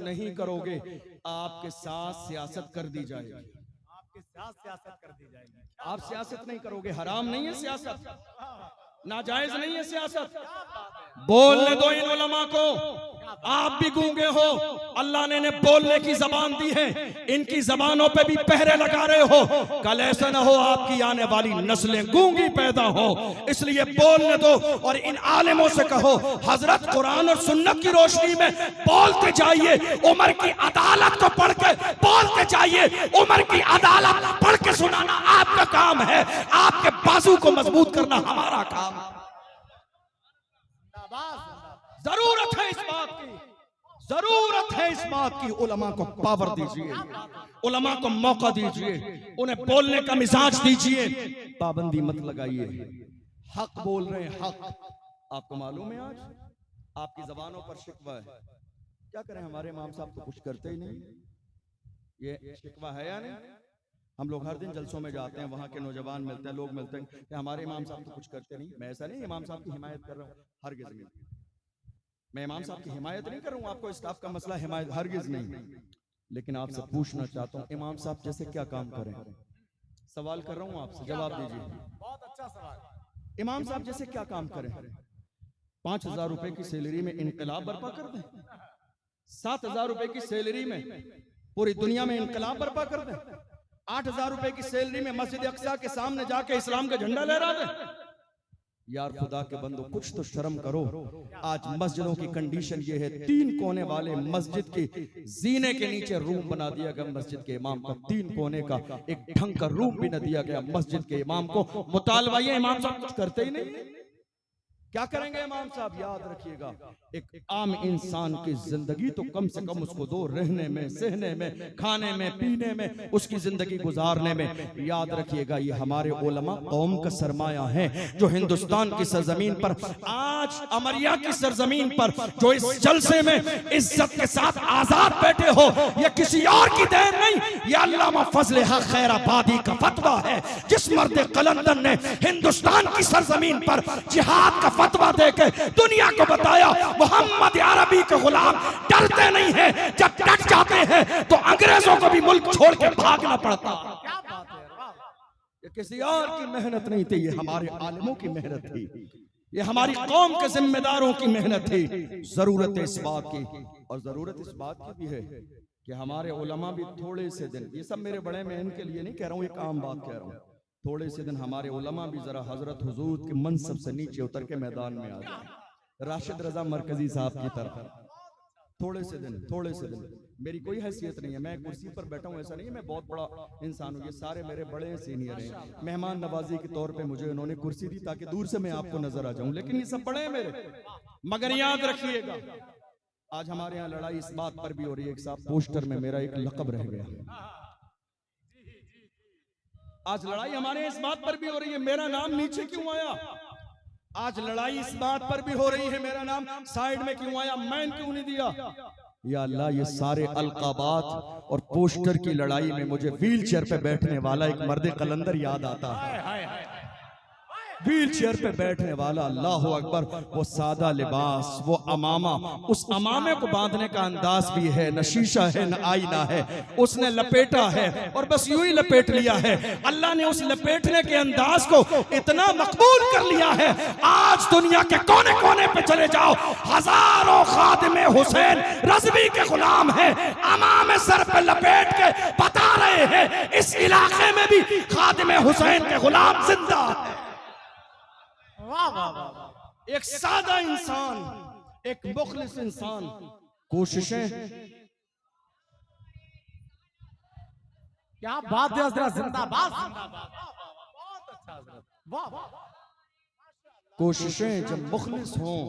नहीं करोगे आपके साथ सियासत कर दी जाएगी। आपके साथ सियासत कर दी जाएगी। आप सियासत नहीं करोगे, हराम नहीं है सियासत, नाजायज नहीं है सियासत। बोलने दो इन उलमा को, आप भी गूंगे हो, अल्लाह ने बोलने की जबान दी है, इनकी जबानों पे भी पहरे लगा रहे हो। कल ऐसा ना हो आपकी आने वाली नस्लें गूंगी पैदा हो, इसलिए बोलने दो। और इन आलिमों से कहो हजरत कुरान और सुन्नत की रोशनी में बोलते जाइए, उमर की अदालत को पढ़ के बोलते जाइए। उमर की अदालत पढ़ के सुनाना आपका काम है, आपके बाजू को मजबूत करना हमारा काम। जरूरत है इस बात की, जरूरत है इस बात की। उलमा को पावर दीजिए, उलमा को मौका दीजिए, उन्हें बोलने का मिजाज दीजिए, पाबंदी मत लगाइए। हक बोल रहे हैं, हक। आपको मालूम है आज आपकी जबानों पर शिकवा है, क्या करें, हमारे इमाम साहब तो कुछ करते ही नहीं। ये शिकवा है या नहीं? हम लोग हर दिन जलसों में जाते हैं, वहाँ के नौजवान मिलते हैं, लोग मिलते हैं कि हमारे इमाम साहब तो कुछ करते नहीं। मैं ऐसा नहीं इमाम साहब की हिमायत कर रहा हूँ, हरगिज़ नहीं। मैं इमाम साहब की हिमायत नहीं कर रहा हूँ, आपको स्टाफ का मसला हिमायत हरगिज़ नहीं। लेकिन आपसे पूछना चाहता हूँ, इमाम साहब जैसे क्या काम करें? सवाल कर रहा हूँ आपसे, जवाब दीजिए। बहुत अच्छा सवाल। इमाम साहब जैसे क्या काम करें? 5,000 रुपए की सैलरी में इनकलाब बर्पा कर दें? 7,000 रुपए की सैलरी में पूरी दुनिया में इनकलाब बर्पा कर दें? 8,000 रुपए की सैलरी में मस्जिद अक्सा के सामने जाके इस्लाम का झंडा लहरा दें? यार खुदा के बंदो, कुछ तो शर्म करो। आज मस्जिदों की कंडीशन ये है, 3 कोने वाले मस्जिद की जीने के नीचे रूम बना दिया गया मस्जिद के इमाम का। 3 कोने का एक ढंग का रूम भी न दिया गया मस्जिद के इमाम को। मुतालबा ये, इमाम साहब कुछ करते ही नहीं। क्या करेंगे इमाम साहब? याद रखिएगा, एक आम इंसान की जिंदगी तो कम से कम उसको दो, रहने में, सहने में, खाने में, पीने में, उसकी जिंदगी गुजारने में। याद रखिएगा, ये हमारे उलमा कौम का सरमाया है, जो हिंदुस्तान की सरजमीन पर, आज अमरिया की सरजमीन पर जो इस जलसे में इज्जत के साथ आजाद बैठे हो, ये किसी और की देन नहीं, ये अल्लामा फजल हक खैराबादी का फतवा है। जिस मर्द कलंदर ने हिंदुस्तान की सरजमीन पर जिहाद का फतवा देके दुनिया को बताया, मोहम्मद अरबी के गुलाम डरते नहीं हैं, जब डट जाते हैं तो अंग्रेजों को भी मुल्क छोड़ के भागना पड़ता। क्या बात है, वाह। ये किसी और की मेहनत नहीं थी, ये हमारे आलिमों की मेहनत थी, ये हमारी कौम के जिम्मेदारों की मेहनत थी। जरूरत है इस बात की, और जरूरत इस बात की भी है कि हमारे उलमा भी थोड़े से दिन, ये सब मेरे बड़े मैं इनके लिए नहीं कह रहा हूँ, एक आम बात कह रहा हूँ, थोड़े से दिन हमारे उलमा भी जरा हजरत हुजूर के मनसब से नीचे उतर के मैदान में आ जाए, राशिद रजा मरकजी साहब की तरफ। थोड़े से दिन, थोड़े से दिन। मेरी कोई हैसियत नहीं है, मैं कुर्सी पर बैठा हूँ ऐसा नहीं है, मैं बहुत बड़ा इंसान हूँ, ये सारे मेरे बड़े सीनियर हैं। मेहमान नवाजी के तौर पे मुझे उन्होंने कुर्सी दी ताकि दूर से मैं आपको नजर आ जाऊं, लेकिन ये सब बड़े हैं मेरे। मगर याद रखिएगा, आज हमारे यहाँ लड़ाई इस बात पर भी हो रही है, एक साहब पोस्टर में मेरा एक लक़ब रह गया। आज लड़ाई हमारे इस बात पर भी हो रही है, मेरा नाम नीचे क्यों आया? आज लड़ाई इस बात पर भी हो रही है, मेरा नाम साइड में क्यों आया, मैन क्यों नहीं दिया? या अल्लाह, ये सारे अलकाबात और पोस्टर की लड़ाई में मुझे व्हील चेयर पे बैठने वाला एक मर्द कलंदर याद आता है। व्हील चेयर पे बैठने वाला, अल्लाह अकबर, वो सादा लिबास, वो अमामा, उस अमामे को बांधने का अंदाज भी है, न शीशा है न आईना है, उसने लपेटा है और बस यूं ही लपेट लिया है। अल्लाह ने उस लपेटने के अंदाज को इतना मकबूल कर लिया है, आज दुनिया के कोने कोने पे चले जाओ, हजारों खादिमे हुसैन रज़वी के गुलाम हैं, अमामे सर पे लपेट के बता रहे हैं इस इलाके में भी खादिमे हुसैन के गुलाम जिंदा है। वाह वाह वाह। एक सादा इंसान, एक मुखलिस इंसान, कोशिशें, क्या बात है हजरत, जिंदाबाद जिंदाबाद। बहुत अच्छा हजरत, वाह वाह। कोशिशें जब मुखलिस हों,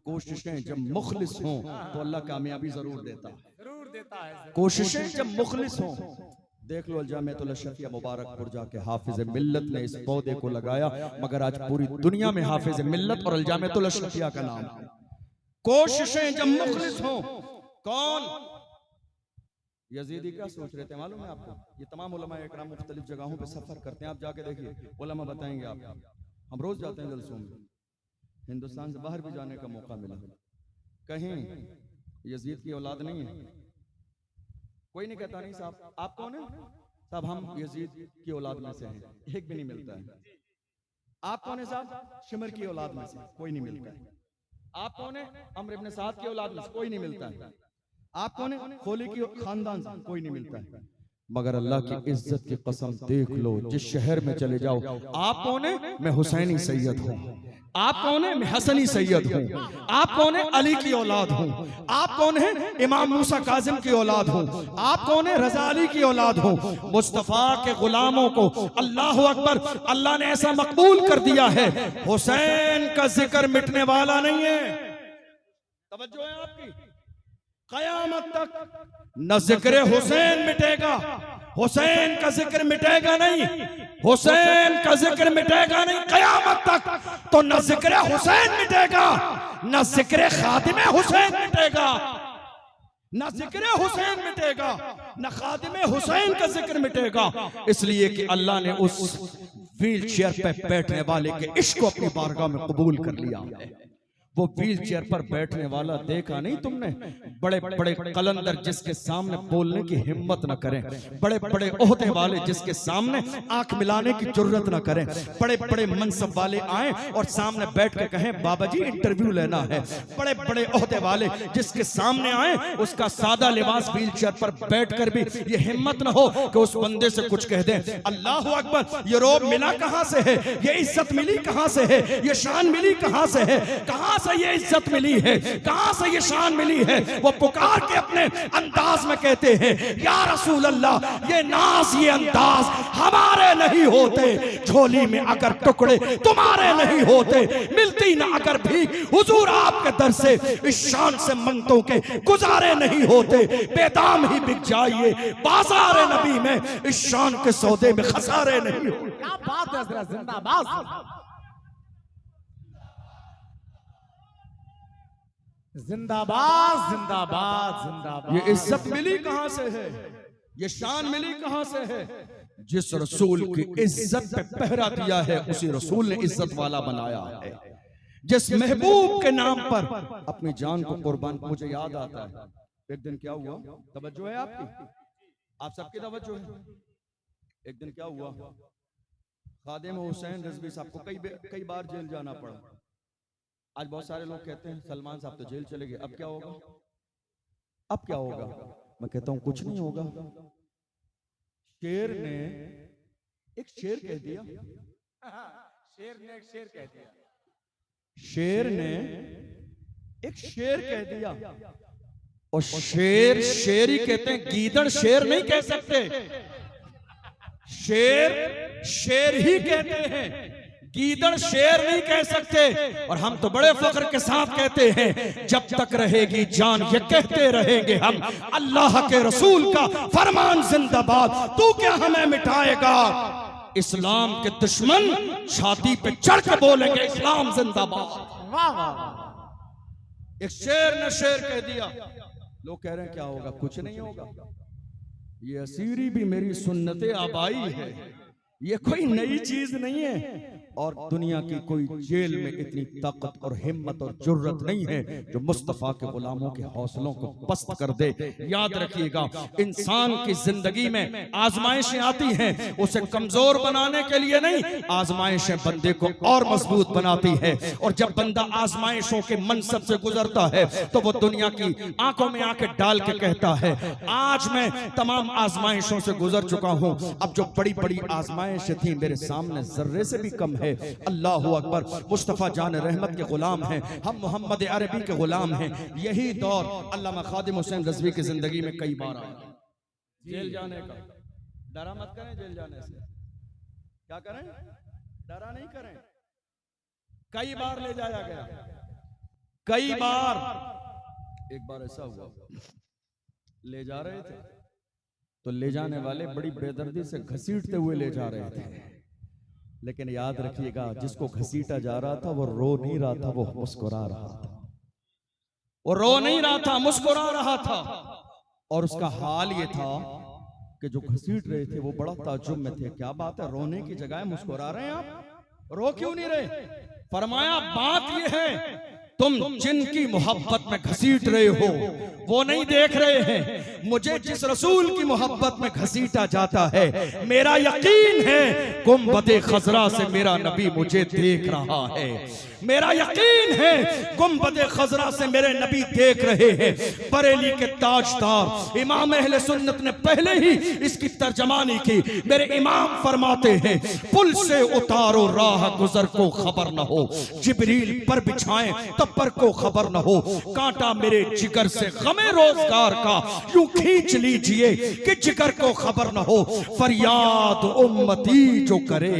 कोशिशें जब मुखलिस हों तो अल्लाह कामयाबी जरूर देता है, जरूर देता है। कोशिशें जब मुखलिस हों, देख लो जामिअतुल अशरफिया मुबारकपुर जाके हाफिज मिल्लत ने इस पौधे को लगाया, मगर आज पूरी दुनिया में हाफिज मिल्लत और जामिअतुल अशरफिया का नाम। कोशिशें जब मुखलिस हों, कौन? यजीदी क्या सोच रहे थे मालूम है आपको? ये तमाम उलमा इकराम मुख्तलिफ जगहों पे सफर करते हैं, आप जाके देखिए, उलमा बताएंगे आप। हम रोज जाते हैं जलसों में, हिंदुस्तान से बाहर भी जाने का मौका मिला, कहीं यजीद की औलाद नहीं है? कोई नहीं कहता नहीं साहब आप कौन है? साहब हम यजीद की औलाद में से हैं, एक भी नहीं मिलता है। आप कौन है साहब? शिमर की औलाद में से, कोई नहीं मिलता है। आप कौन है? अम्र इब्न साद की औलाद में से, कोई नहीं मिलता है। आप कौन है? खोली की खानदान से, कोई नहीं मिलता है। मगर अल्लाह की इज्जत की कसम देख लो, जिस शहर में चले जाओ, आप कौन है? मैं हुसैनी सैयद हूँ। आप कौन है? मैं हसनी सैयद हूँ। आप कौन है? अली की औलाद हूँ। आप कौन है? इमाम मूसा काजिम की औलाद हूँ। आप कौन है? रजा अली की औलाद हूँ। मुस्तफा के गुलामों को अल्लाह अकबर, अल्लाह ने ऐसा मकबूल कर दिया है, हुसैन का जिक्र मिटने वाला नहीं है। तवज्जो है आपकी? कयामत तक न जिक्र हुसैन मिटेगा, हुसैन का जिक्र मिटेगा नहीं, हुसैन का जिक्र मिटेगा नहीं कयामत तक। तो न जिक्र हुसैन मिटेगा, न जिक्र खादिम हुसैन मिटेगा, न जिक्र हुसैन मिटेगा, न खादिम हुसैन का जिक्र मिटेगा। इसलिए कि अल्लाह ने उस व्हील चेयर पे बैठने वाले के इश्क को अपनी बारगाह में कबूल कर लिया है। वो व्हील चेयर पर बैठने वाला देखा नहीं तुमने? बड़े बड़े कलंदर जिसके सामने बोलने की हिम्मत न करें, बड़े बड़े ओहदे वाले जिसके सामने आंख मिलाने की जरूरत न करें, बड़े बड़े मनसब वाले आए और सामने बैठ के कहें बाबा जी इंटरव्यू लेना है, बड़े बड़े ओहदे वाले जिसके सामने आए उसका सादा लिबास व्हील चेयर पर बैठकर भी ये हिम्मत न हो कि उस बंदे से कुछ कह दें। अल्लाह अकबर, ये रोब मिला कहां से है? ये इज्जत मिली कहां से है? ये शान मिली कहां से है? कहां से ये इज्जत मिली है? कहां से ये शान मिली है? वो पुकार के अपने अंदाज में कहते हैं या रसूल अल्लाह, ये नाज ये अंदाज हमारे नहीं होते, झोली में अगर टुकड़े तुम्हारे नहीं होते, मिलती ना अगर भीख हुजूर आपके दर से, इस शान से मंगतों के गुजारे नहीं होते, बेदाम ही बिक जाइए बाजार नबी में, इस शान के सौदे में खसारे नहीं होते। क्या बात है हजरत, जिंदाबाद जिंदाबाद जिंदाबाद जिंदाबाद। ये इज्जत मिली कहां से है? ये शान मिली कहां से है? जिस रसूल की इज्जत पे पहरा दिया है उसी रसूल ने इज्जत वाला बनाया है। जिस महबूब के नाम पर अपनी जान को कुर्बान, मुझे याद आता है एक दिन क्या हुआ, तवज्जो है आपकी? आप सबकी तवज्जो है? एक दिन क्या हुआ, खादिम हुसैन रिजवी साहब को कई बार जेल जाना पड़ा। आज बहुत सारे लोग कहते हैं सलमान साहब तो जेल चले गए, अब क्या होगा? अब क्या होगा? मैं कहता हूं कुछ नहीं होगा। शेर ने एक शेर कह दिया, शेर ने एक शेर कह दिया, शेर ने एक शेर कह दिया। और शेर शेर ही कहते हैं, गीदड़ शेर नहीं कह सकते, शेर शेर ही कहते हैं, गीदड़ शेर नहीं कह सकते। और हम तो बड़े फख्र के साथ कहते हैं जब तक रहेगी जान ये कहते रहेंगे हम, अल्लाह के रसूल का फरमान जिंदाबाद, तू क्या हमें मिटाएगा। इस्लाम के दुश्मन छाती पे चढ़ के बोलेंगे इस्लाम जिंदाबाद। वाह वाह। एक शेर ने शेर कह दिया, लोग कह रहे हैं क्या होगा? कुछ नहीं होगा। ये असीरी भी मेरी सुन्नते आबाई है, ये कोई नई चीज नहीं है। और दुनिया की कोई जेल में इतनी ताकत और हिम्मत और जुर्रत नहीं है जो मुस्तफा के गुलामों के हौसलों को पस्त कर दे। याद रखिएगा, इंसान की जिंदगी में आजमाइशें आती हैं, उसे कमजोर बनाने के लिए नहीं, आजमाइशें बंदे को और मजबूत बनाती है। और जब बंदा आजमाइशों के मनसब से गुजरता है तो वो दुनिया की आंखों में आंखें डाल के कहता है आज मैं तमाम आजमाइशों से गुजर चुका हूं, अब जो बड़ी बड़ी आजमाइशें थी मेरे सामने जर्रे से भी कम है। अल्लाह अकबर, मुस्तफा जान रहमत के गुलाम हैं हम, मोहम्मद अरबी के गुलाम हैं। यही दौर अल्लामा खादिम हुसैन रिजवी की जिंदगी में कई बार आया। जेल जाने का डरा मत करें, जेल जाने से क्या करें? डरा नहीं करें। कई बार ले जाया गया, कई बार। एक बार ऐसा हुआ, ले जा रहे थे तो ले जाने वाले बड़ी बेदर्दी से घसीटते हुए ले जा रहे थे, लेकिन याद रखिएगा जिसको घसीटा जा रहा था वो रो नहीं रहा था, वो मुस्कुरा रहा था। वो रो नहीं रहा था, मुस्कुरा रहा था। और उसका हाल ये था कि जो घसीट रहे थे वो बड़ा ताज्जुब में थे, क्या बात है रोने की जगह मुस्कुरा रहे हैं आप, रो क्यों नहीं रहे? फरमाया बात ये है तुम जिनकी मोहब्बत में घसीट रहे हो वो नहीं देख रहे हैं। मुझे जिस रसूल की मोहब्बत में घसीटा जाता है, मेरा यकीन है गुंबदे खजरा से मेरा नबी मुझे देख रहा है। मेरा यकीन है गुंबदे खजरा से मेरे नबी देख रहे हैं। बरेली के ताजदार इमाम अहले सुन्नत ने पहले ही इसकी तर्जमानी की। मेरे इमाम फरमाते हैं, पुल से उतारो राह गुजर को खबर न हो, जिब्रील पर बिछाएं तब पर को खबर न हो, कांटा मेरे जिगर से गमे रोजगार का यूं खींच लीजिए कि जिगर को खबर न हो। फरियाद उम्मती जो करे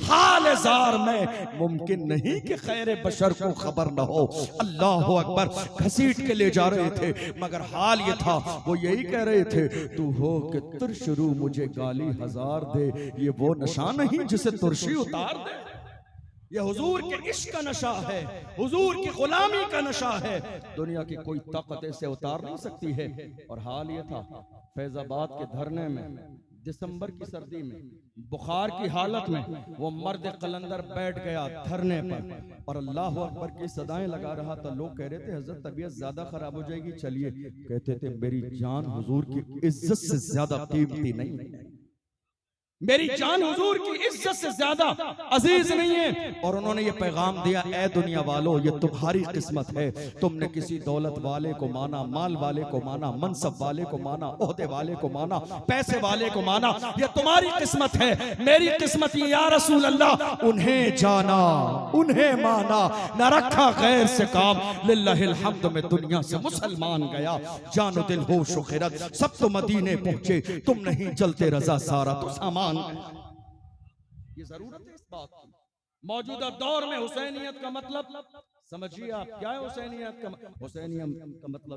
हाल जार में, मुमकिन नहीं कि खैर बशर को खबर न हो। अल्लाह अकबर। घसीट के ले जा रहे थे मगर हाल ये था, वो यही कह रहे थे, तू हो कि तुरशरू मुझे गाली हजार दे, ये वो नशा नहीं जिसे तुरशी उतार दे। ये हुजूर के इश्क का नशा है, हुजूर की गुलामी का नशा है। दुनिया की कोई ताकत इसे उतार नहीं सकती है। और हाल ये था, फैजाबाद के धरने में दिसंबर की सर्दी में बुखार की हालत में वो मर्द कलंदर बैठ गया धरने पर और अल्लाह अकबर की सदाएं लगा रहा था। लोग कह रहे थे, हजरत तबीयत ज्यादा खराब हो जाएगी, चलिए। कहते थे, मेरी जान हुजूर की इज्जत से ज्यादा कीमती नहीं है, मेरी जान हुजूर की इज्जत से ज्यादा अजीज नहीं है। और उन्होंने ये पैगाम दिया, ए दुनिया वालों, ये तुम्हारी किस्मत है। तुमने किसी दौलत वाले को माना, माल वाले को माना, मनसब वाले को माना, ओहदे वाले को माना, पैसे वाले को माना, ये तुम्हारी किस्मत है। मेरी किस्मत ये या रसूल अल्लाह, उन्हें जाना, उन्हें माना, न रखा गैर से काम। लिल्लाहिल हम्द में दुनिया से मुसलमान गया, जानो दिल होश व खिरत सब तो मदीने पहुंचे, तुम नहीं जलते रजा सारा तो सामान। ये जरूरत है इस बात की। मौजूदा दौर में हुसैनियत का मतलब समझिए आप, क्या है हुसैनियत का? हुसैनियत का मतलब